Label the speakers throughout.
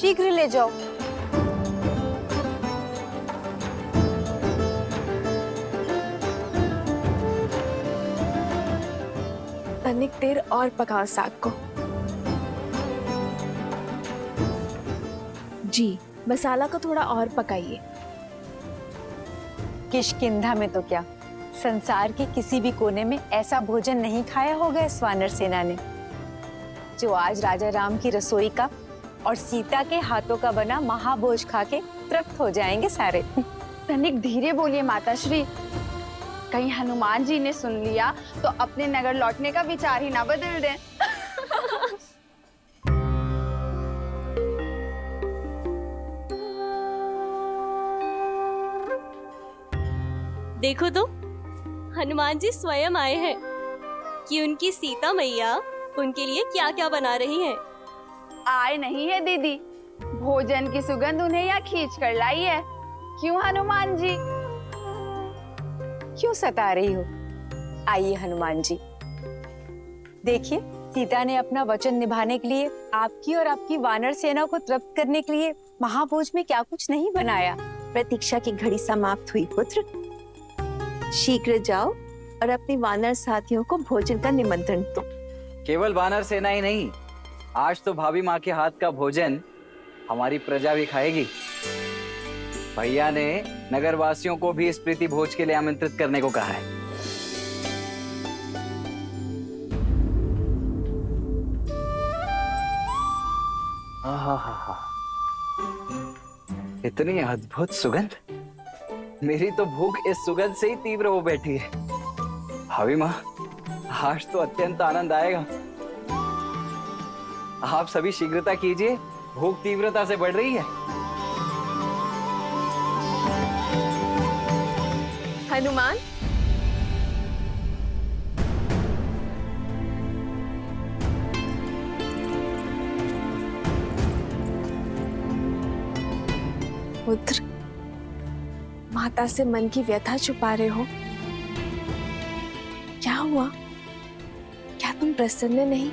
Speaker 1: शीघ्र ले जाओ।
Speaker 2: तनिक देर और पकाओ साग को। जी, मसाला को थोड़ा और पकाइए।
Speaker 1: किष्किंधा में तो क्या, संसार के किसी भी कोने में ऐसा भोजन नहीं खाया होगा इस वानर सेना ने, जो आज राजा राम की रसोई का और सीता के हाथों का बना महाभोज खा के तृप्त हो जाएंगे सारे।
Speaker 3: तनिक धीरे बोलिए माताश्री, कहीं हनुमान जी ने सुन लिया तो अपने नगर लौटने का विचार ही ना बदल दें।
Speaker 4: देखो तो, हनुमान जी स्वयं आए हैं कि उनकी सीता मैया उनके लिए क्या क्या बना रही हैं।
Speaker 3: आए नहीं है दीदी, भोजन की सुगंध उन्हें यहाँ खींच कर लाई है। क्यों हनुमान जी?
Speaker 1: क्यों सता रही हो? आइए हनुमान जी, देखिए सीता ने अपना वचन निभाने के लिए आपकी और आपकी वानर सेना को तृप्त करने के लिए महाभोज में क्या कुछ नहीं बनाया।
Speaker 5: प्रतीक्षा की घड़ी समाप्त हुई पुत्र, शीघ्र जाओ और अपने वानर साथियों को भोजन का निमंत्रण दो।
Speaker 6: केवल वानर सेना ही नहीं, आज तो भाभी माँ के हाथ का भोजन हमारी प्रजा भी खाएगी। भैया ने नगरवासियों को भी इस प्रीति भोज के लिए आमंत्रित करने को कहा है। इतनी अद्भुत सुगंध, मेरी तो भूख इस सुगंध से ही तीव्र हो बैठी है। भाभी माँ, आज तो अत्यंत आनंद आएगा। आप सभी शीघ्रता कीजिए, भूख तीव्रता से बढ़ रही है।
Speaker 2: हनुमान, पुत्र, माता से मन की व्यथा छुपा रहे हो? क्या हुआ? क्या तुम प्रसन्न नहीं?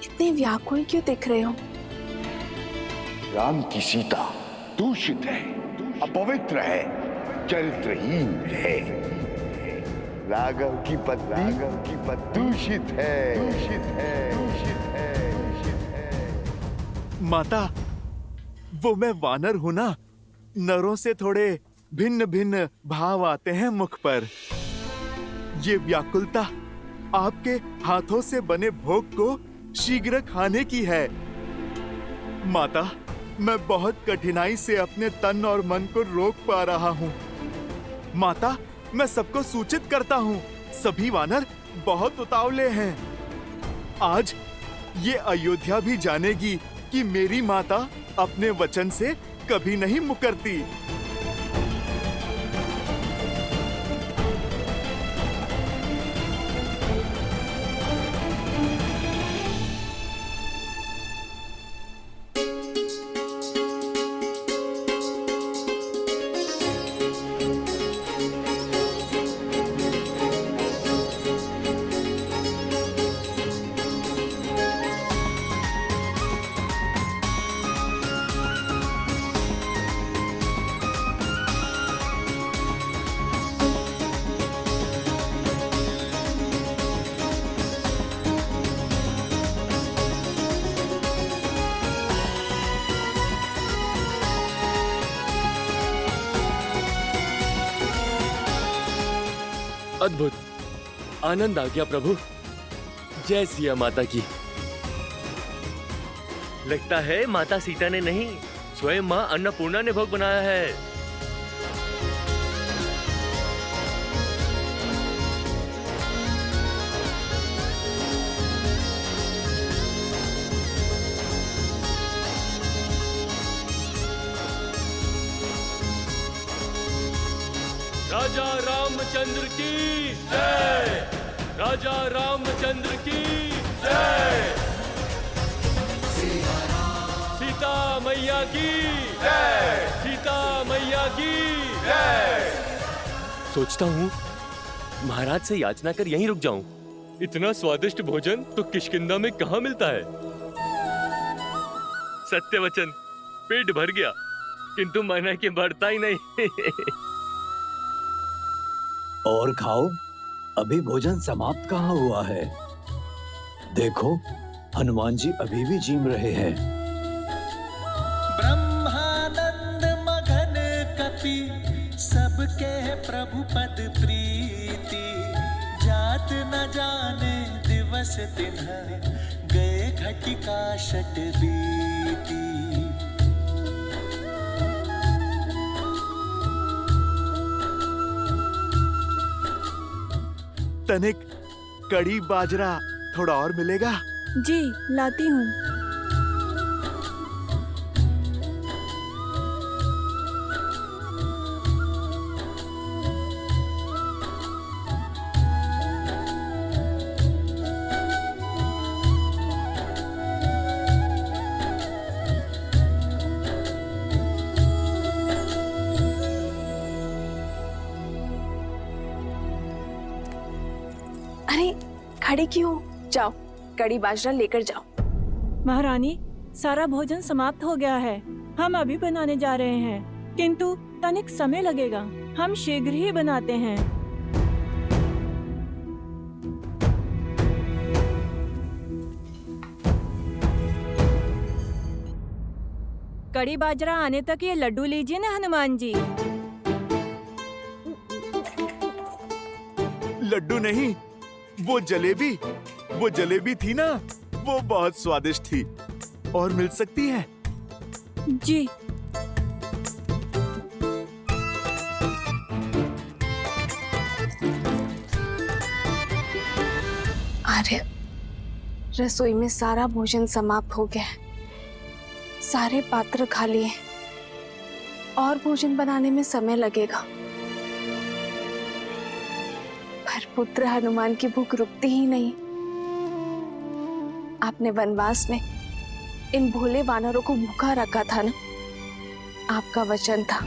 Speaker 2: इतने व्याकुल क्यों दिख रहे हो?
Speaker 7: राम की सीता दूषित है, अपवित्र है, चरित्रहीन है। राघव की पत्नी दूषित है, दूषित है, दूषित है, दूषित है।
Speaker 8: माता, वो मैं वानर हूं ना, नरों से थोड़े भिन्न भिन्न भाव आते हैं मुख पर। ये व्याकुलता आपके हाथों से बने भोग को शीघ्र खाने की है। माता, मैं बहुत कठिनाई से अपने तन और मन को रोक पा रहा हूँ। माता, मैं सबको सूचित करता हूँ, सभी वानर बहुत उतावले हैं। आज ये अयोध्या भी जानेगी कि मेरी माता अपने वचन से कभी नहीं मुकरती।
Speaker 9: अद्भुत, आनंद आ गया प्रभु। जय सिया माता की। लगता है माता सीता ने नहीं, स्वयं मां अन्नपूर्णा ने भोग बनाया है। राजा रामचंद्र की जय, राजा रामचंद्र की जय, सीता मैया की जय, सीता मैया की जय। सोचता हूँ महाराज से याचना कर यहीं रुक जाऊं। इतना स्वादिष्ट भोजन तो किष्किंधा में कहाँ मिलता है। सत्य वचन, पेट भर गया किंतु मन है कि बढ़ता ही नहीं।
Speaker 10: और खाओ, अभी भोजन समाप्त कहाँ हुआ है। देखो, हनुमान जी अभी भी जीम रहे हैं।
Speaker 11: ब्रह्मानंद मगन कपि सबके प्रभु पद प्रीति, जात न जाने दिवस तिन्ह गए घटिका शत बीती।
Speaker 8: तनिक कड़ी बाजरा थोड़ा और मिलेगा?
Speaker 12: जी लाती हूँ।
Speaker 2: अरे खड़ी क्यों? जाओ कड़ी बाजरा लेकर जाओ।
Speaker 12: महारानी, सारा भोजन समाप्त हो गया है। हम अभी बनाने जा रहे हैं, किंतु तनिक समय लगेगा। हम शीघ्र ही बनाते हैं। कड़ी बाजरा आने तक ये लड्डू लीजिए ना हनुमान जी।
Speaker 8: लड्डू नहीं, वो जलेबी थी ना, वो बहुत स्वादिष्ट थी। और मिल सकती है?
Speaker 12: जी।
Speaker 2: आर्य, रसोई में सारा भोजन समाप्त हो गया है। सारे पात्र खाली हैं। और भोजन बनाने में समय लगेगा। पर पुत्र हनुमान की भूख रुकती ही नहीं। आपने वनवास में इन भोले वानरों को भूखा रखा था ना। आपका वचन था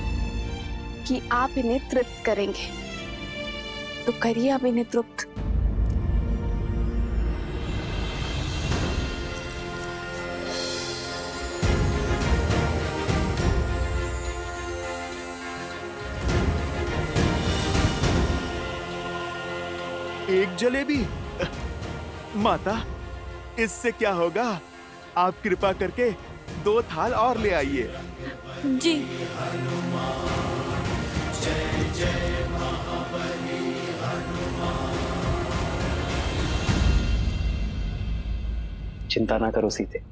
Speaker 2: कि आप इन्हें तृप्त करेंगे, तो करिए अब इन्हें तृप्त।
Speaker 8: एक जलेबी? माता, इससे क्या होगा? आप कृपा करके 2 थाल और ले आइए।
Speaker 12: जी।
Speaker 6: चिंता ना करो सीते,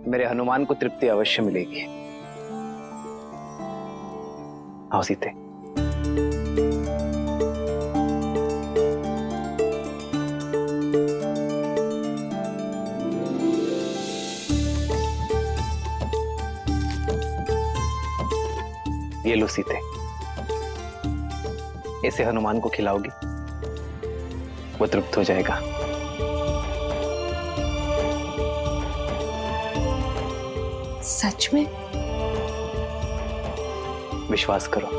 Speaker 6: मेरे हनुमान को तृप्ति अवश्य मिलेगी। आओ सीते। ये लो सीते, इसे हनुमान को खिलाओगी, वो तृप्त हो जाएगा।
Speaker 2: सच में?
Speaker 6: विश्वास करो।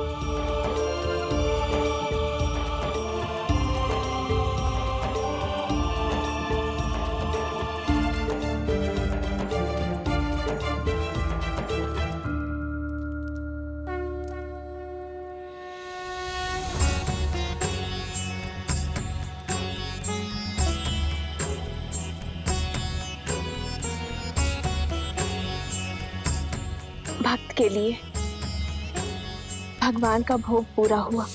Speaker 2: भक्त के लिए भगवान का भोग पूरा हुआ।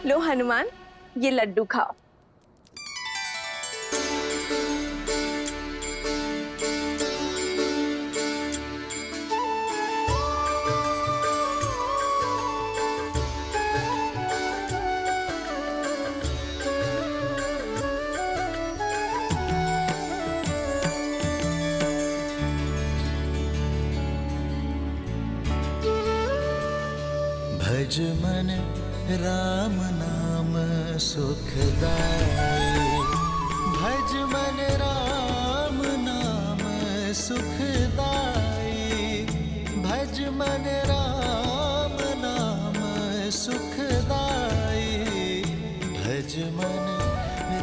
Speaker 2: लो हनुमान, ये लड्डू खाओ।
Speaker 11: भज मन राम नाम सुखदाई, भज मन राम नाम सुखदाई, भज मन राम नाम सुखदाई, भज मन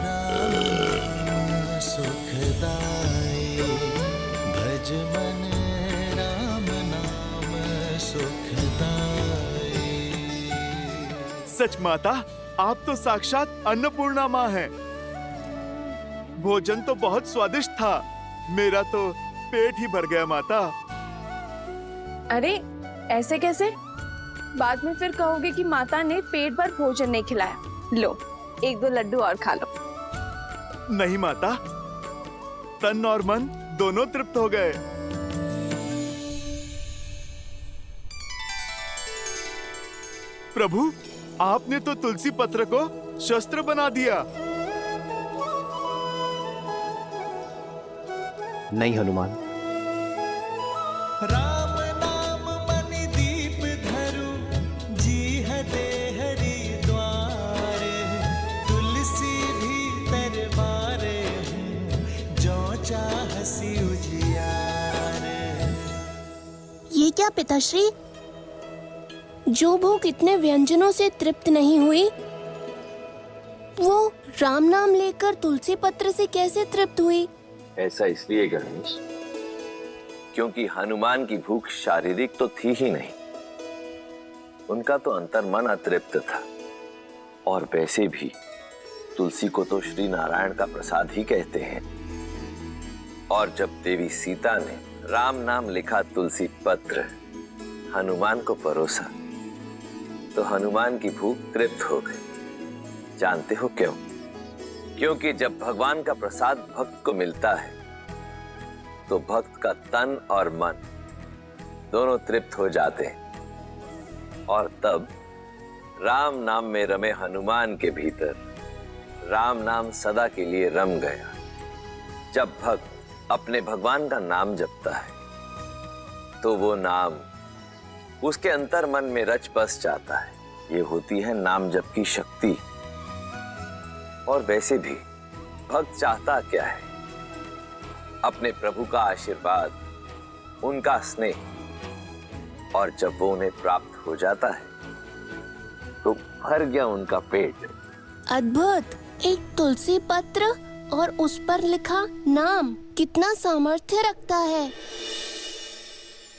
Speaker 11: राम नाम सुखदाई, भज मन राम नाम सुखदाई।
Speaker 8: सच माता, आप तो साक्षात अन्नपूर्णा माँ हैं। भोजन तो बहुत स्वादिष्ट था, मेरा तो पेट ही भर गया माता।
Speaker 2: अरे ऐसे कैसे? बाद में फिर कहोगे कि माता ने पेट भर भोजन नहीं खिलाया। लो 1-2 लड्डू और खा लो।
Speaker 8: नहीं माता, तन और मन दोनों तृप्त हो गए। प्रभु, आपने तो तुलसी पत्र को शस्त्र बना दिया।
Speaker 13: नहीं हनुमान,
Speaker 11: राम नाम मणि दीप धरु, जीह दे हरि द्वार, तुलसी भीतर बारे हूँ, जो चाहसी उजियार।
Speaker 14: ये क्या पिताश्री, जो भूख इतने व्यंजनों से तृप्त नहीं हुई, वो राम नाम लेकर तुलसी पत्र से कैसे तृप्त हुई?
Speaker 15: ऐसा इसलिए गणेश, क्योंकि हनुमान की भूख शारीरिक तो थी ही नहीं, उनका तो अंतर्मन अतृप्त था। और वैसे भी तुलसी को तो श्री नारायण का प्रसाद ही कहते हैं। और जब देवी सीता ने राम नाम लिखा तुलसी पत्र हनुमान को परोसा, तो हनुमान की भूख तृप्त हो गई। जानते हो क्यों? क्योंकि जब भगवान का प्रसाद भक्त को मिलता है, तो भक्त का तन और मन दोनों तृप्त हो जाते हैं। और तब राम नाम में रमे हनुमान के भीतर राम नाम सदा के लिए रम गया। जब भक्त अपने भगवान का नाम जपता है, तो वो नाम उसके अंतर मन में रच बस जाता है। ये होती है नाम जप की शक्ति। और वैसे भी भक्त चाहता क्या है? अपने प्रभु का आशीर्वाद, उनका स्नेह। और जब वो उन्हें प्राप्त हो जाता है, तो भर गया उनका पेट।
Speaker 14: अद्भुत! एक तुलसी पत्र और उस पर लिखा नाम कितना सामर्थ्य रखता है।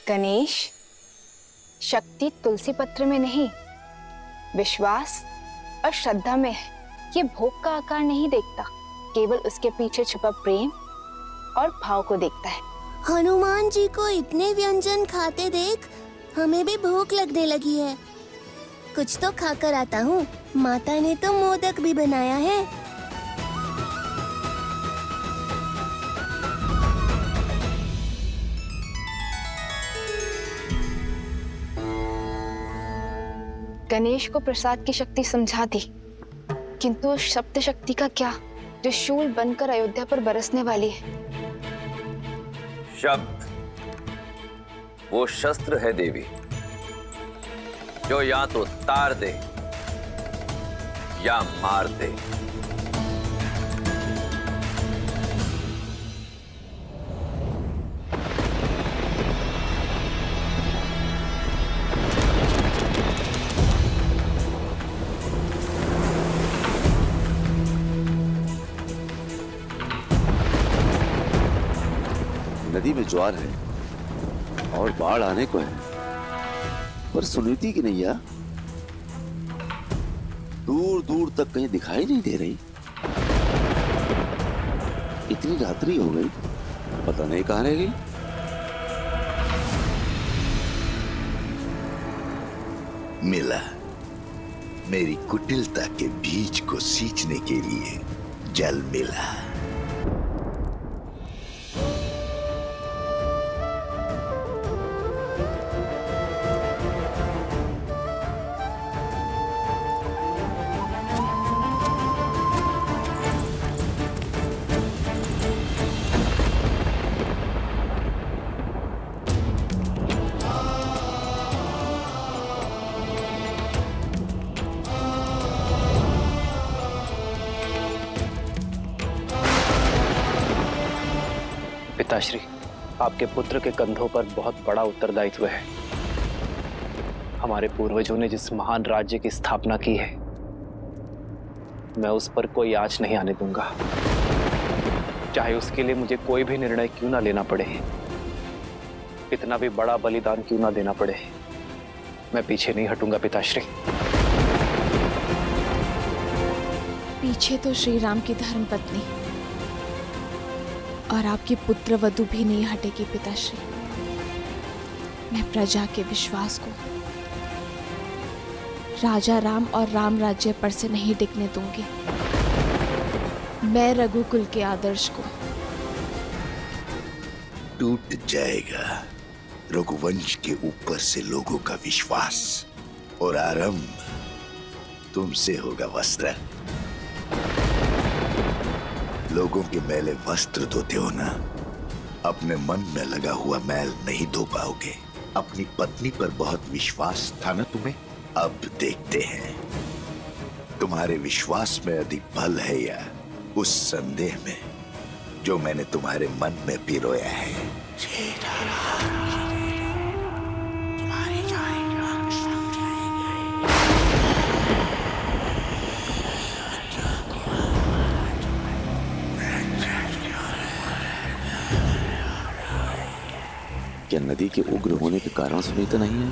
Speaker 3: गणेश, शक्ति तुलसी पत्र में नहीं, विश्वास और श्रद्धा में है। ये भोग का आकार नहीं देखता, केवल उसके पीछे छुपा प्रेम और भाव को देखता है।
Speaker 14: हनुमान जी को इतने व्यंजन खाते देख हमें भी भूख लगने लगी है। कुछ तो खाकर आता हूँ। माता ने तो मोदक भी बनाया है।
Speaker 3: गणेश को प्रसाद की शक्ति समझा दी, किंतु उस शब्द शक्ति का क्या, जो शूल बनकर अयोध्या पर बरसने वाली है?
Speaker 15: शब्द वो शस्त्र है देवी, जो या तो तार दे या मार दे।
Speaker 16: नदी में ज्वार है और बाढ़ आने को है, पर सुनीति की नैया दूर दूर तक कहीं दिखाई नहीं दे रही। इतनी रात्रि हो गई, पता नहीं कहां रह गई।
Speaker 7: मिला, मेरी कुटिलता के बीज को सींचने के लिए जल मिला।
Speaker 13: पिताश्री, आपके पुत्र के कंधों पर बहुत बड़ा उत्तरदायित्व है। हमारे पूर्वजों ने जिस महान राज्य की स्थापना की है, मैं उस पर कोई आँच नहीं आने दूंगा, चाहे उसके लिए मुझे कोई भी निर्णय क्यों ना लेना पड़े, कितना भी बड़ा बलिदान क्यों ना देना पड़े, मैं पीछे नहीं हटूंगा पिताश्री।
Speaker 2: पीछे तो श्री राम की धर्मपत्नी और आपकी पुत्र वधु भी नहीं हटेगी पिताश्री। मैं प्रजा के विश्वास को राजा राम और राम राज्य पर से नहीं टिकने दूंगी। मैं रघुकुल के आदर्श को
Speaker 7: टूट जाएगा रघुवंश के ऊपर से लोगों का विश्वास, और आरंभ तुमसे होगा वस्त्र। लोगों के मैले वस्त्र धोते हो ना, अपने मन में लगा हुआ मैल नहीं धो पाओगे। अपनी पत्नी पर बहुत विश्वास था ना तुम्हें, अब देखते हैं तुम्हारे विश्वास में अधिक बल है या उस संदेह में जो मैंने तुम्हारे मन में पिरोया है।
Speaker 16: क्या नदी के उग्र होने के कारण सुनीता नहीं है,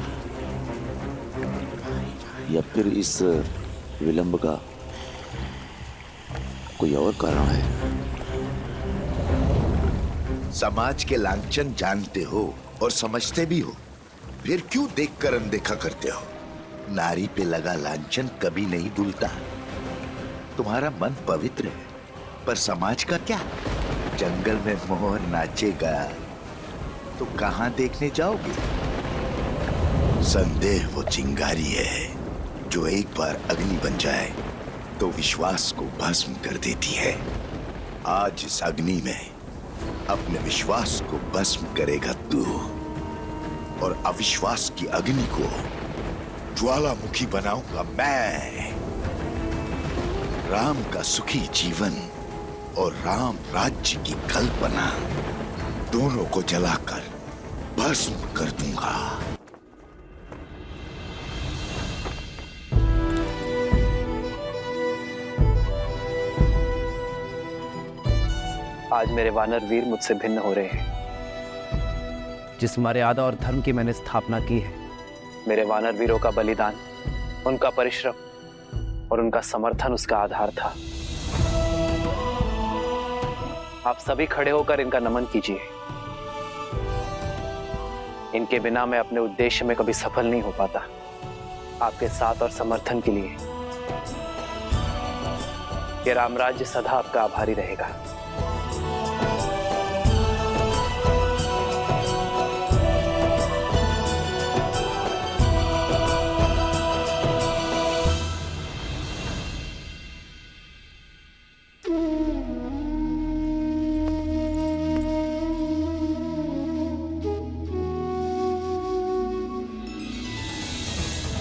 Speaker 16: या फिर इस विलंब का कोई और कारण है?
Speaker 7: समाज के लांछन जानते हो और समझते भी हो, फिर क्यों देखकर अनदेखा करते हो? नारी पे लगा लांछन कभी नहीं धुलता। तुम्हारा मन पवित्र है, पर समाज का क्या? जंगल में मोर नाचेगा तो कहां देखने जाओगे? संदेह वो चिंगारी है जो एक बार अग्नि बन जाए तो विश्वास को भस्म कर देती है। आज इस अग्नि में अपने विश्वास को भस्म करेगा तू, और अविश्वास की अग्नि को ज्वालामुखी बनाऊंगा मैं। राम का सुखी जीवन और राम राज्य की कल्पना दोनों को जलाकर भस्म कर दूंगा।
Speaker 13: आज मेरे वानर वीर मुझसे भिन्न हो रहे हैं। जिस मर्यादा और धर्म की मैंने स्थापना की है, मेरे वानर वीरों का बलिदान, उनका परिश्रम और उनका समर्थन उसका आधार था। आप सभी खड़े होकर इनका नमन कीजिए। इनके बिना मैं अपने उद्देश्य में कभी सफल नहीं हो पाता। आपके साथ और समर्थन के लिए ये रामराज्य सदा आपका आभारी रहेगा।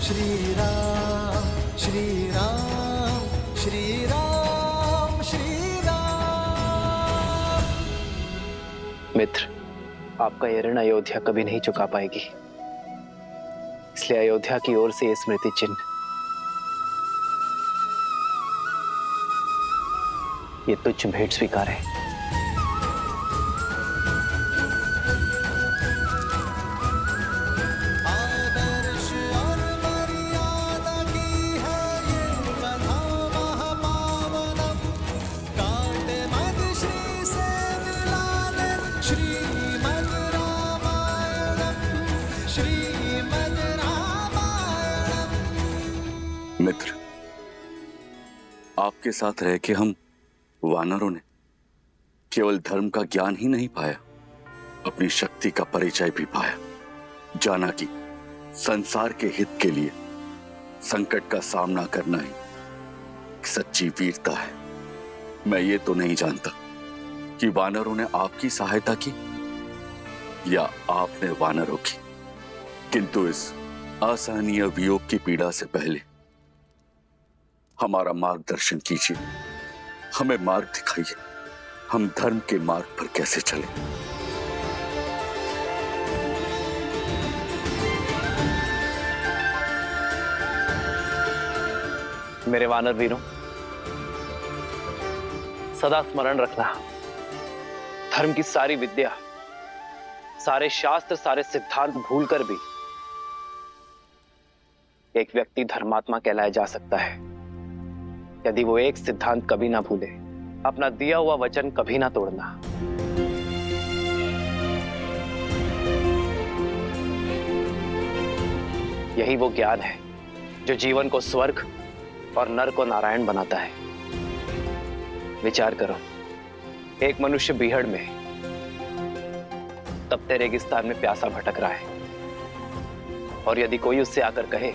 Speaker 11: श्री राम श्री राम श्री राम श्री राम।
Speaker 13: मित्र, आपका यह ऋण अयोध्या कभी नहीं चुका पाएगी, इसलिए अयोध्या की ओर से ये स्मृति चिन्ह, ये तुच्छ भेंट स्वीकार है।
Speaker 16: मित्र, आपके साथ रह के हम वानरों ने केवल धर्म का ज्ञान ही नहीं पाया, अपनी शक्ति का परिचय भी पाया। जाना कि संसार के हित के लिए संकट का सामना करना ही सच्ची वीरता है। मैं ये तो नहीं जानता कि वानरों ने आपकी सहायता की या आपने वानरों की, किंतु इस असहनीय वियोग की पीड़ा से पहले हमारा मार्गदर्शन कीजिए, हमें मार्ग दिखाइए, हम धर्म के मार्ग पर कैसे चलें।
Speaker 13: मेरे वानर वीरों, सदा स्मरण रखना, धर्म की सारी विद्या, सारे शास्त्र, सारे सिद्धांत भूलकर भी एक व्यक्ति धर्मात्मा कहलाया जा सकता है यदि वो एक सिद्धांत कभी ना भूले, अपना दिया हुआ वचन कभी ना तोड़ना। यही वो ज्ञान है जो जीवन को स्वर्ग और नर को नारायण बनाता है। विचार करो, एक मनुष्य बीहड़ में तपते रेगिस्तान में प्यासा भटक रहा है, और यदि कोई उससे आकर कहे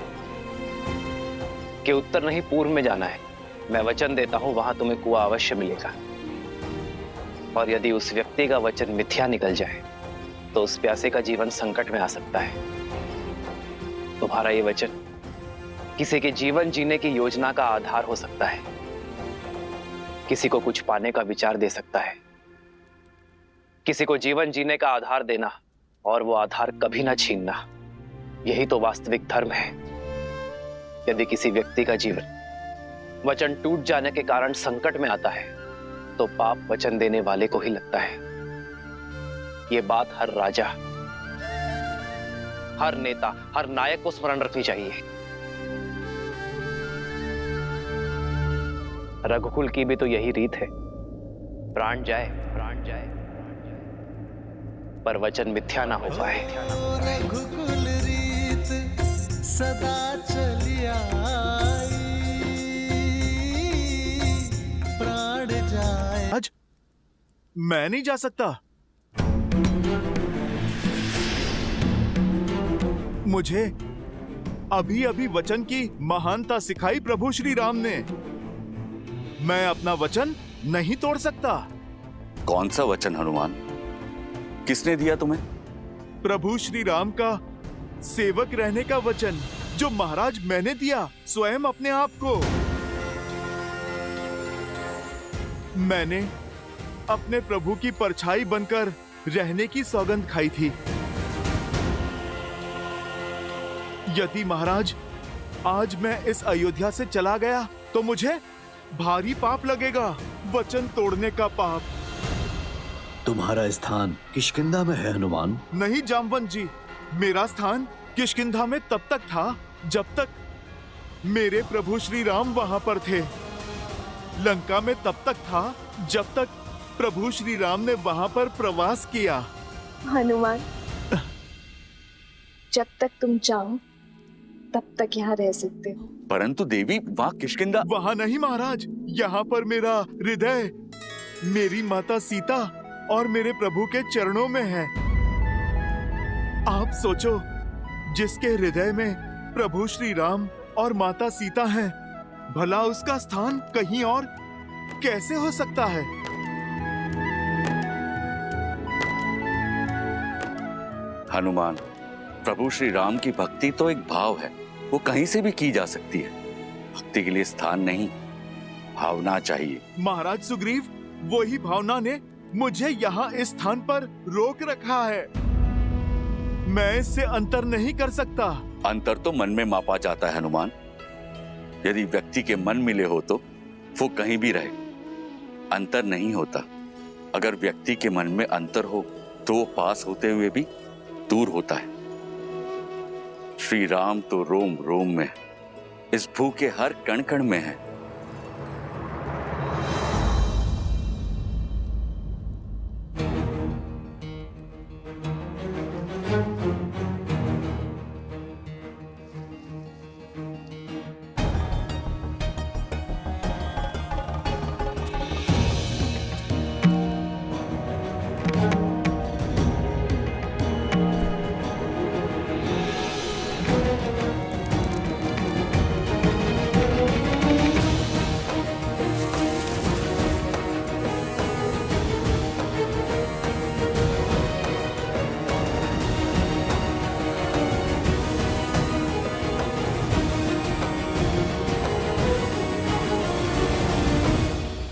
Speaker 13: कि उत्तर नहीं पूर्व में जाना है, मैं वचन देता हूं वहां तुम्हें कुआं अवश्य मिलेगा, और यदि उस व्यक्ति का वचन मिथ्या निकल जाए तो उस प्यासे का जीवन संकट में आ सकता है। तुम्हारा ये वचन किसी के जीवन जीने की योजना का आधार हो सकता है, किसी को कुछ पाने का विचार दे सकता है, किसी को जीवन जीने का आधार देना और वो आधार कभी ना छीनना, यही तो वास्तविक धर्म है। यदि किसी व्यक्ति का जीवन वचन टूट जाने के कारण संकट में आता है तो पाप वचन देने वाले को ही लगता है। ये बात हर राजा, हर नेता, हर नायक को स्मरण रखनी चाहिए। रघुकुल की भी तो यही रीत है, प्राण जाए पर वचन मिथ्या ना हो पाए।
Speaker 11: रघुकुल रीत सदा चली आई, प्राण जाए।
Speaker 8: आज मैं नहीं जा सकता। मुझे अभी अभी वचन की महानता सिखाई प्रभु श्री राम ने। मैं अपना वचन नहीं तोड़ सकता।
Speaker 16: कौन सा वचन हनुमान? किसने दिया तुम्हें?
Speaker 8: प्रभु श्री राम का सेवक रहने का वचन, जो महाराज मैंने दिया स्वयं अपने आप को। मैंने अपने प्रभु की परछाई बनकर रहने की सौगंध खाई थी। यदि महाराज आज मैं इस अयोध्या से चला गया तो मुझे भारी पाप लगेगा, वचन तोड़ने का पाप।
Speaker 10: तुम्हारा स्थान किष्किंधा में है हनुमान।
Speaker 8: नहीं जामवंत जी, मेरा स्थान किष्किंधा में तब तक था जब तक मेरे प्रभु श्री राम वहां पर थे। लंका में तब तक था जब तक प्रभु श्री राम ने वहां पर प्रवास किया।
Speaker 2: हनुमान, जब तक तुम चाहो तब तक यहाँ रह सकते हो।
Speaker 16: परंतु देवी, वहाँ किष्किंधा।
Speaker 8: वहाँ नहीं महाराज, यहाँ पर मेरा हृदय, मेरी माता सीता और मेरे प्रभु के चरणों में है। आप सोचो, जिसके हृदय में प्रभु श्री राम और माता सीता हैं, भला उसका स्थान कहीं और कैसे हो सकता है?
Speaker 16: हनुमान, प्रभु श्री राम की भक्ति तो एक भाव है, वो कहीं से भी की जा सकती है। भक्ति के लिए स्थान नहीं, भावना चाहिए।
Speaker 8: महाराज सुग्रीव, वही भावना ने मुझे यहाँ इस स्थान पर रोक रखा है। मैं इससे अंतर नहीं कर सकता।
Speaker 16: अंतर तो मन में मापा जाता है हनुमान। यदि व्यक्ति के मन मिले हो तो वो कहीं भी रहे, अंतर नहीं होता। अगर व्यक्ति के मन में अंतर हो तो वो पास होते हुए भी दूर होता है। श्री राम तो रोम रोम में, इस भू के हर कण कण में है।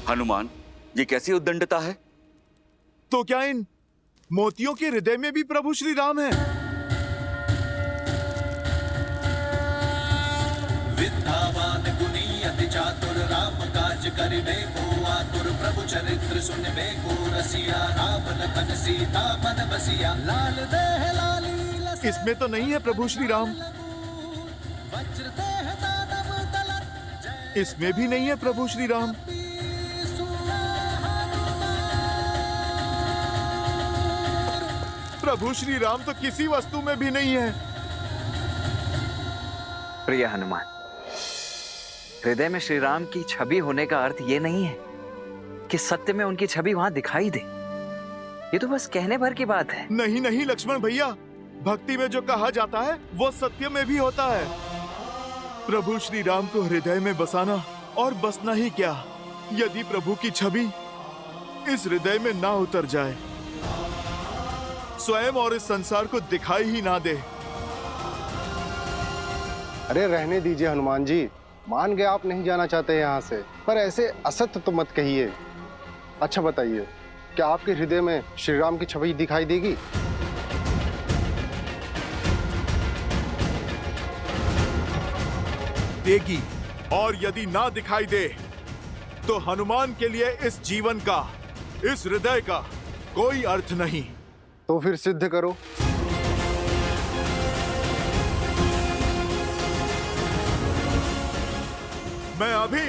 Speaker 16: हनुमान, ये कैसी उद्दंडता है?
Speaker 8: तो क्या इन मोतियों के हृदय में भी प्रभु श्री राम है?
Speaker 11: विद्यावान गुणी अति करिबे को आतुर प्रभु चरित्र सुनबे को रसिया राम लखन सीता मन बसिया लाल देह लाली
Speaker 8: इसमें तो नहीं है प्रभु श्री राम।
Speaker 11: वज्र देह दानव दलत
Speaker 8: इसमें भी नहीं है प्रभु श्री राम। प्रभु श्री राम तो किसी वस्तु में भी नहीं है।
Speaker 6: प्रिय हनुमान, हृदय में श्री राम की छवि होने का अर्थ ये नहीं है कि सत्य में उनकी छवि वहां दिखाई दे। ये तो बस कहने भर की बात है।
Speaker 8: नहीं नहीं लक्ष्मण भैया, भक्ति में जो कहा जाता है वो सत्य में भी होता है। प्रभु श्री राम को हृदय में बसाना और बसना ही क्या, यदि प्रभु की छवि इस हृदय में ना उतर जाए, स्वयं और इस संसार को दिखाई ही ना दे।
Speaker 17: अरे रहने दीजिए हनुमान जी, मान गए आप नहीं जाना चाहते यहाँ से, पर ऐसे असत्य तो मत कहिए। अच्छा बताइए, क्या आपके हृदय में श्री राम की छवि दिखाई देगी?
Speaker 8: देगी, और यदि ना दिखाई दे तो हनुमान के लिए इस जीवन का, इस हृदय का कोई अर्थ नहीं।
Speaker 17: तो फिर सिद्ध करो।
Speaker 8: मैं अभी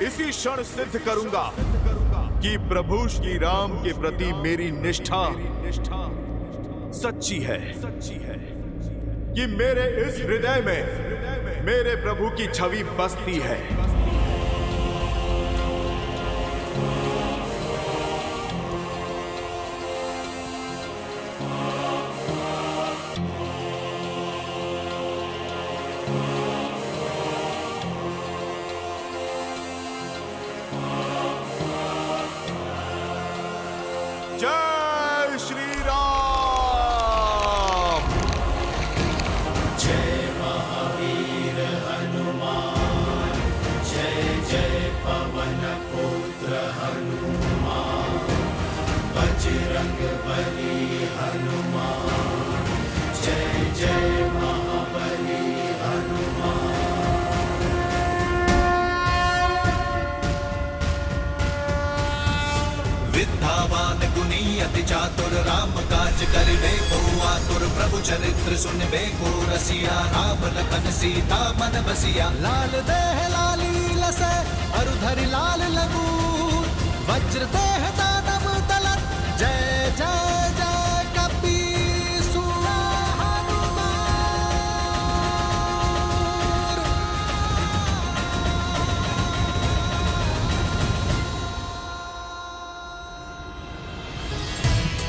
Speaker 8: इसी क्षण सिद्ध करूंगा कि प्रभु श्री राम के प्रति मेरी निष्ठा सच्ची है, कि मेरे इस हृदय में मेरे प्रभु की छवि बसती है। जय श्री राम।
Speaker 11: जय महावीर हनुमान, जय जय पवन पुत्र हनुमान, बजरंग बली हनुमान, जय जय महाबली हनुमान। विद्यावान गुणी अति चातुर राम काज करिबे को आतुर प्रभु चरित्र सुनबे को रसिया राम लखन सीता मन बसिया लाल देह लाली लसै अरुधरि लाल लगूर वज्र देह दानव दलत जय जय जय कपीसुर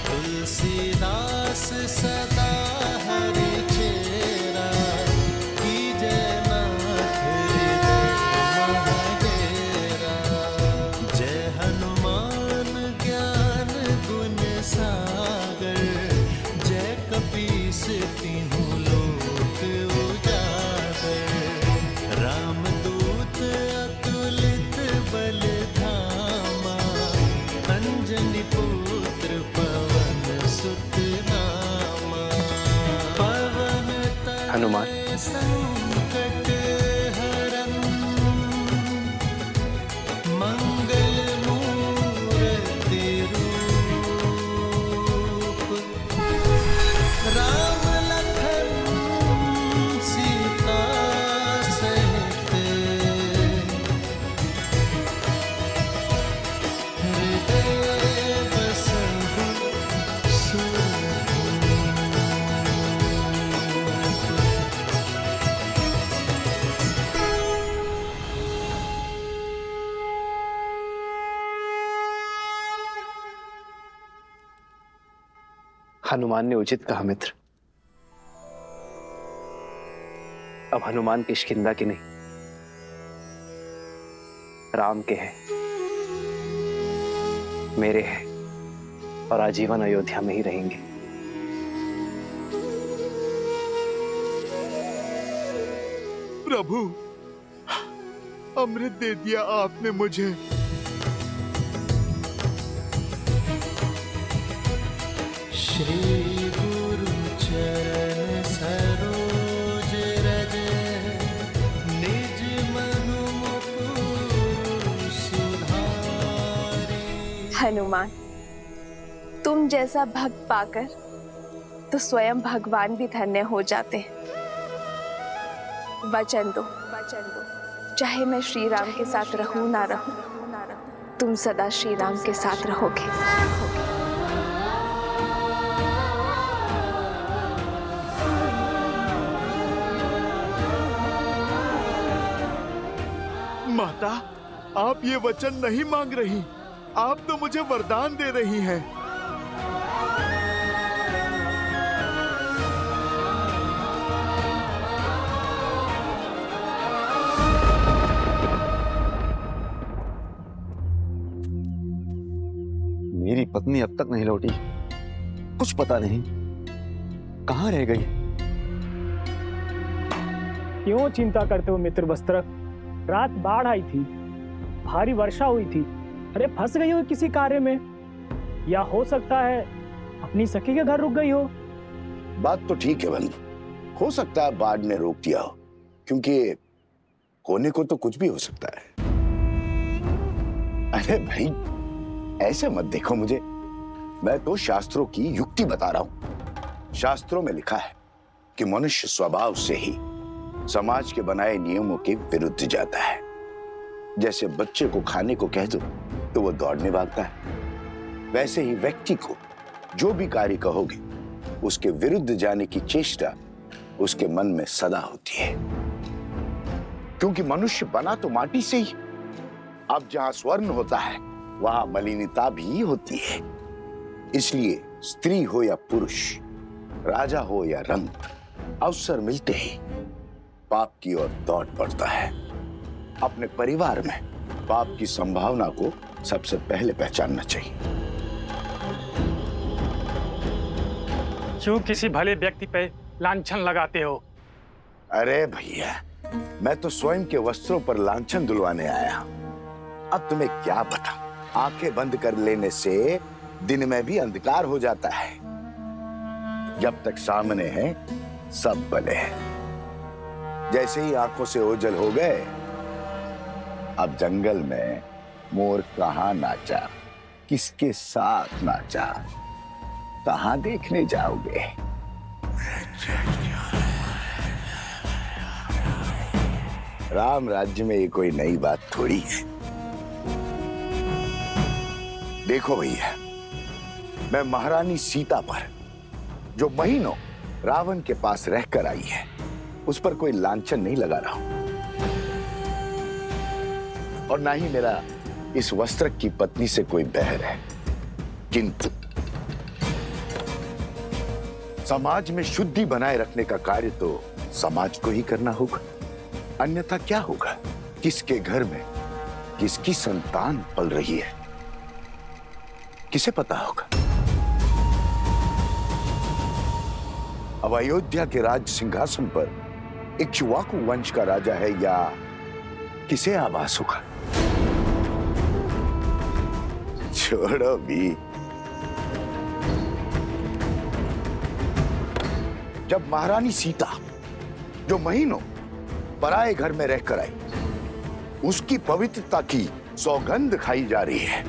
Speaker 11: तुलसीदास सदा हरि चेरा कीजय नाथ हृदय महडेरा। जय हनुमान ज्ञान गुण सागर, जय कपीस तिहुँ लोक उजागर। रामदूत अतुलित बल धामा, अंजनी पुत्र पवन सुत नामा। पवन
Speaker 13: हनुमान,
Speaker 11: तनय संकट हरन, मंगल मूर्ति रूप। राम लखन सीता सहित, हृदय बसहु
Speaker 13: हनुमान ने उचित कहा मित्र। अब हनुमान किष्किंधा के नहीं, राम के हैं, मेरे हैं, और आजीवन अयोध्या में ही रहेंगे।
Speaker 8: प्रभु, अमृत दे दिया आपने मुझे।
Speaker 11: श्री गुरु चरण सरोज रज, निज मनु मुकुर सुधारि।
Speaker 2: हनुमान, तुम जैसा भक्त पाकर तो स्वयं भगवान भी धन्य हो जाते हैं। वचन दो, चाहे मैं श्री राम के साथ रहूं ना रहूं, तुम सदा श्री राम के साथ रहोगे।
Speaker 8: माता, आप ये वचन नहीं मांग रही, आप तो मुझे वरदान दे रही हैं।
Speaker 18: मेरी पत्नी अब तक नहीं लौटी, कुछ पता नहीं कहाँ रह गई।
Speaker 19: क्यों चिंता करते हो मित्र वस्त्र? रात बाढ़ आई थी, भारी वर्षा हुई थी। अरे फंस गई हो किसी कार्य में, या हो सकता है अपनी सखी के घर रुक गई हो।
Speaker 7: बात तो ठीक है बंधु, हो सकता है बाढ़ ने रोक दिया हो, क्योंकि होने को तो कुछ भी हो सकता है। अरे भाई ऐसे मत देखो मुझे, मैं तो शास्त्रों की युक्ति बता रहा हूं। शास्त्रों में लिखा है कि मनुष्य स्वभाव से ही समाज के बनाए नियमों के विरुद्ध जाता है। जैसे बच्चे को खाने को कह दो तो वो दौड़ने भागता है, वैसे ही व्यक्ति को जो भी कार्य कहोगे उसके विरुद्ध जाने की चेष्टा उसके मन में सदा होती है, क्योंकि मनुष्य बना तो माटी से ही। अब जहां स्वर्ण होता है वहां मलिनता भी होती है। इसलिए स्त्री हो या पुरुष, राजा हो या रंक, अवसर मिलते ही पाप की ओर दौड़ पड़ता है। अपने परिवार में पाप की संभावना को सबसे पहले पहचानना चाहिए।
Speaker 19: क्यों किसी भले व्यक्ति पे लांछन लगाते हो?
Speaker 7: अरे भैया, मैं तो स्वयं के वस्त्रों पर लांछन दुलवाने आया। अब तुम्हें क्या पता, आंखें बंद कर लेने से दिन में भी अंधकार हो जाता है। जब तक सामने है सब भले हैं। जैसे ही आंखों से ओझल हो गए, अब जंगल में मोर कहाँ नाचा, किसके साथ नाचा, कहाँ देखने जाओगे? राम राज्य में ये कोई नई बात थोड़ी है। देखो भैया, मैं महारानी सीता पर जो महीनों रावण के पास रहकर आई है, उस पर कोई लांछन नहीं लगा रहा हूं, और ना ही मेरा इस वस्त्र की पत्नी से कोई बैर है। किंतु समाज में शुद्धि बनाए रखने का कार्य तो समाज को ही करना होगा, अन्यथा क्या होगा? किसके घर में किसकी संतान पल रही है, किसे पता होगा? अब अयोध्या के राज सिंहासन पर इक्ष्वाकु वंश का राजा है या किसे आभास होगा? छोड़ो भी। जब महारानी सीता जो महीनों पराए घर में रहकर आई, उसकी पवित्रता की सौगंध खाई जा रही है,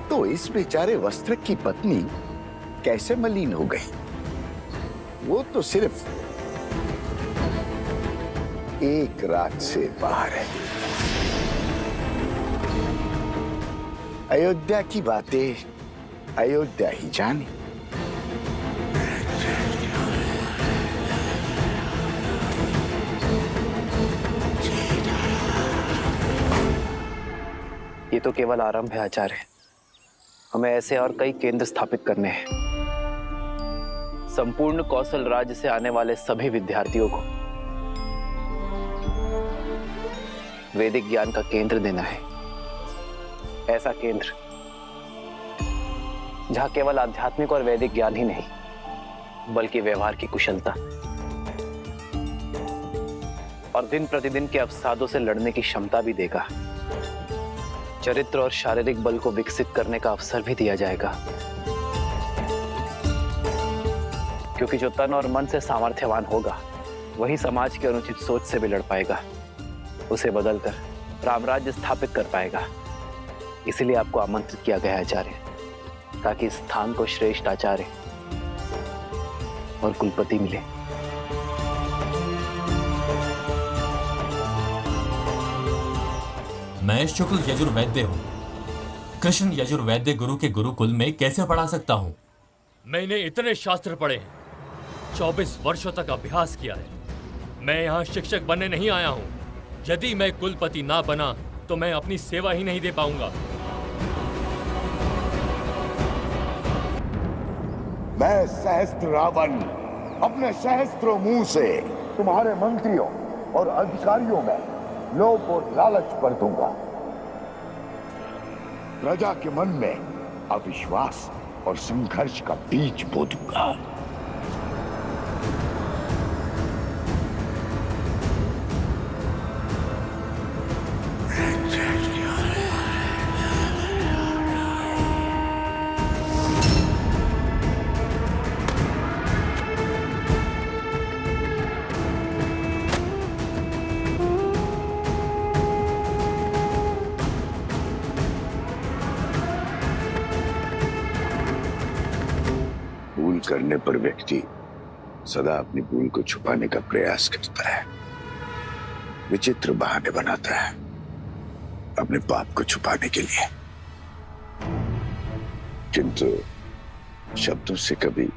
Speaker 7: तो इस बेचारे वस्त्र की पत्नी कैसे मलिन हो गई? वो तो सिर्फ एक रात से बाहर है। अयोध्या की बातें अयोध्या ही जाने।
Speaker 13: ये तो केवल आरंभ है आचार्य, हमें ऐसे और कई केंद्र स्थापित करने हैं। संपूर्ण कौशल राज्य से आने वाले सभी विद्यार्थियों को वैदिक ज्ञान का केंद्र देना है। ऐसा केंद्र जहां केवल आध्यात्मिक और वैदिक ज्ञान ही नहीं, बल्कि व्यवहार की कुशलता और दिन प्रतिदिन के अवसादों से लड़ने की क्षमता भी देगा। चरित्र और शारीरिक बल को विकसित करने का अवसर भी दिया जाएगा, क्योंकि जो तन और मन से सामर्थ्यवान होगा वही समाज की अनुचित सोच से भी लड़ पाएगा, उसे बदलकर रामराज्य स्थापित कर पाएगा। इसीलिए आपको आमंत्रित किया गया है आचार्य, ताकि इस स्थान को श्रेष्ठ आचार्य और कुलपति मिले।
Speaker 9: मैं शुक्ल यजुर्वैद्य हूँ। कृष्ण यजुर्वैद्य गुरु के गुरुकुल में कैसे पढ़ा सकता हूँ? मैंने इतने शास्त्र पढ़े हैं, 24 वर्षों तक अभ्यास किया है। मैं यहाँ शिक्षक बनने नहीं आया हूँ। यदि मैं कुलपति ना बना तो मैं अपनी सेवा ही नहीं दे पाऊंगा।
Speaker 7: मैं सहस्त्र रावण अपने सहस्त्रों मुंह से तुम्हारे मंत्रियों और अधिकारियों में लोभ और लालच भर दूंगा। प्रजा के मन में अविश्वास और संघर्ष का बीज बो दूंगा। करने पर व्यक्ति सदा अपनी भूल को छुपाने का प्रयास करता है, विचित्र बहाने बनाता है अपने पाप को छुपाने के लिए। किंतु शब्दों से कभी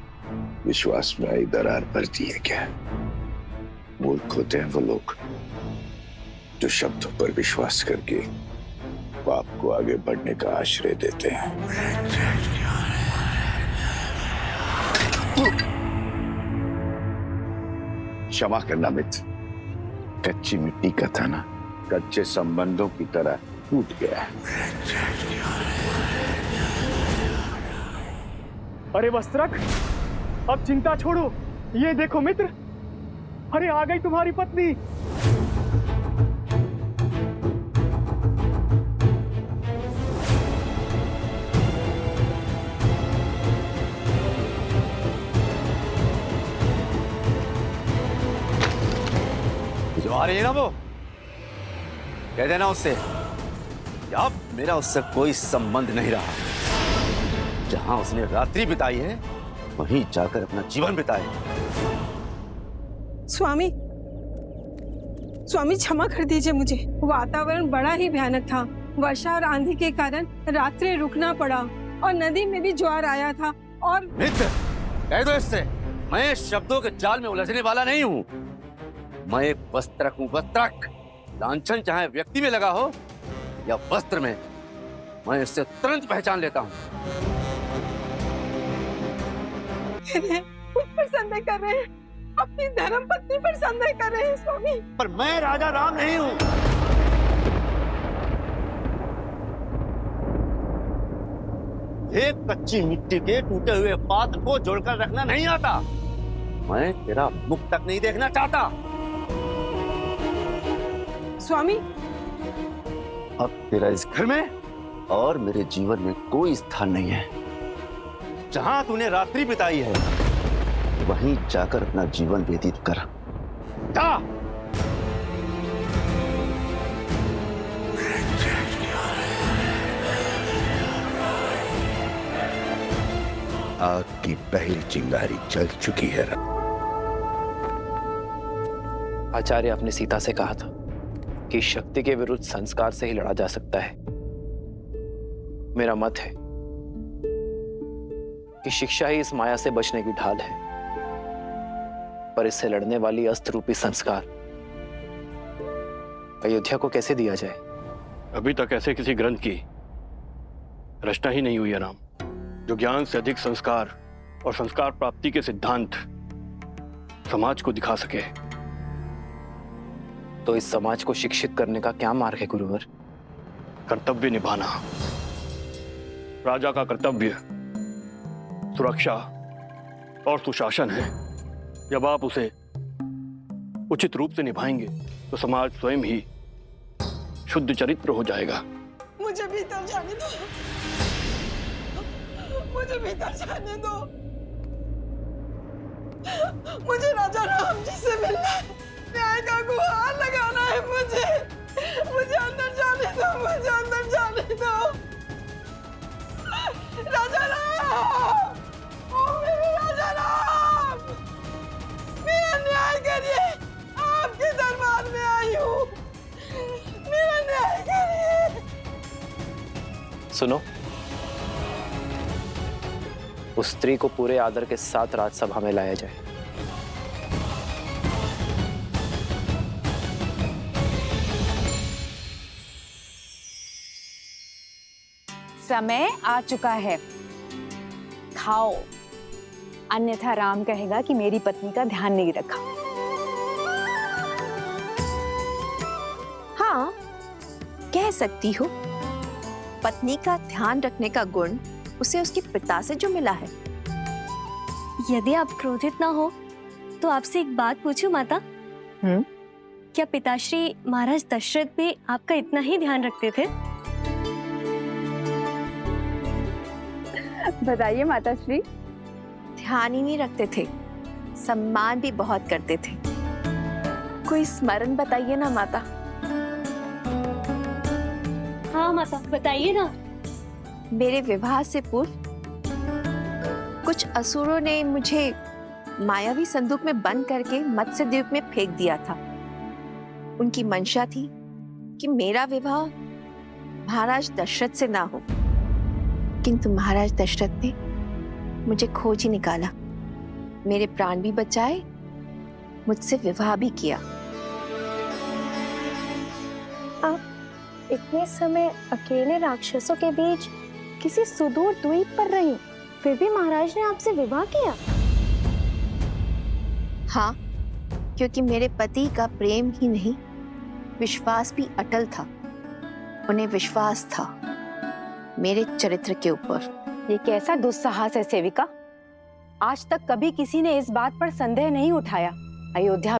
Speaker 7: विश्वास में आई दरार पड़ती है क्या? मूर्ख होते हैं वो लोग जो शब्दों पर विश्वास करके पाप को आगे बढ़ने का आश्रय देते हैं। क्षमा करना मित्र, कच्ची मिट्टी का थाना कच्चे संबंधों की तरह टूट गया है।
Speaker 19: अरे वस्त्रक, अब चिंता छोड़ो। ये देखो मित्र, अरे आ गई तुम्हारी पत्नी।
Speaker 18: आ रही है ना वो, कह देना उससे कि अब मेरा उससे कोई संबंध नहीं रहा। जहां उसने रात्रि बिताई है वहीं जाकर अपना जीवन बिताए।
Speaker 20: स्वामी, स्वामी क्षमा कर दीजिए मुझे। वातावरण बड़ा ही भयानक था। वर्षा और आंधी के कारण रात्रि रुकना पड़ा और नदी में भी ज्वार आया था। और
Speaker 18: मित्र, कह दो इससे, मैं शब्दों के जाल में उलझने वाला नहीं हूँ। मैं एक वस्त्रक हूँ, वस्त्रक। लांछन चाहे व्यक्ति में लगा हो या वस्त्र में, मैं इससे तुरंत पहचान लेता हूँ।
Speaker 20: मुझ पर संदेह कर रहे हैं, अपनी धर्म पत्नी पर संदेह कर रहे हैं स्वामी।
Speaker 18: पर मैं राजा राम नहीं हूँ। एक कच्ची मिट्टी के टूटे हुए पात्र को जोड़कर रखना नहीं आता। मैं तेरा मुख तक नहीं देखना चाहता।
Speaker 20: स्वामी,
Speaker 18: अब तेरा इस घर में और मेरे जीवन में कोई स्थान नहीं है। जहां तूने रात्रि बिताई है वहीं जाकर अपना जीवन व्यतीत कर। जा।
Speaker 7: आग की पहली चिंगारी जल चुकी है।
Speaker 13: आचार्य, आपने सीता से कहा था कि शक्ति के विरुद्ध संस्कार से ही लड़ा जा सकता है। मेरा मत है कि शिक्षा ही इस माया से बचने की ढाल है, पर इससे लड़ने वाली अस्त्र रूपी संस्कार अयोध्या को कैसे दिया जाए?
Speaker 9: अभी तक ऐसे किसी ग्रंथ की रचना ही नहीं हुई है राम, जो ज्ञान से अधिक संस्कार और संस्कार प्राप्ति के सिद्धांत समाज को दिखा सके।
Speaker 13: तो इस समाज को शिक्षित करने का क्या मार्ग है गुरुवर?
Speaker 9: कर्तव्य निभाना। राजा का कर्तव्य सुरक्षा और सुशासन है। जब आप उसे उचित रूप से निभाएंगे तो समाज स्वयं ही शुद्ध चरित्र हो जाएगा।
Speaker 20: मुझे भीतर जाने दो, मुझे भीतर जाने दो। मुझे राजा राम जी से मिलना है, न्याय का गुहार लगाना है। मुझे अंदर जाने दो, मुझे अंदर जाने दो।
Speaker 21: राजा राम, ओ मेरे राजा राम, मेरा न्याय करिए, आपके दरबार में आई हूँ, मेरा न्याय करिए।
Speaker 13: सुनो, उस स्त्री को पूरे आदर के साथ राजसभा में लाया जाए।
Speaker 1: समय आ चुका है, खाओ, अन्यथा राम कहेगा कि मेरी पत्नी का ध्यान नहीं रखा।
Speaker 5: हाँ, कह सकती हो। पत्नी का ध्यान रखने का गुण उसे उसके पिता से जो मिला है।
Speaker 4: यदि आप क्रोधित ना हो तो आपसे एक बात पूछूं माता? क्या पिताश्री महाराज दशरथ भी आपका इतना ही ध्यान रखते थे?
Speaker 1: बताइए माताश्री।
Speaker 5: ध्यान ही नहीं रखते थे, सम्मान भी बहुत करते थे।
Speaker 2: कोई स्मरण बताइए ना माता।
Speaker 4: हाँ माता, बताइए ना।
Speaker 5: मेरे विवाह से पूर्व कुछ असुरों ने मुझे मायावी संदूक में बंद करके मत्स्य द्वीप में फेंक दिया था। उनकी मंशा थी कि मेरा विवाह महाराज दशरथ से ना हो, किंतु महाराज दशरथ ने मुझे खोज ही निकाला, मेरे प्राण भी बचाए, मुझसे विवाह भी किया।
Speaker 14: आप इतने समय अकेले राक्षसों के बीच किसी सुदूर द्वीप पर रही, फिर भी महाराज ने आपसे विवाह किया?
Speaker 5: हाँ, क्योंकि मेरे पति का प्रेम ही नहीं, विश्वास भी अटल था। उन्हें विश्वास था मेरे चरित्र के ऊपर।
Speaker 1: ये कैसा दुस्साहस है सेविका? आज तक कभी किसी ने इस बात पर संदेह नहीं उठाया। अयोध्या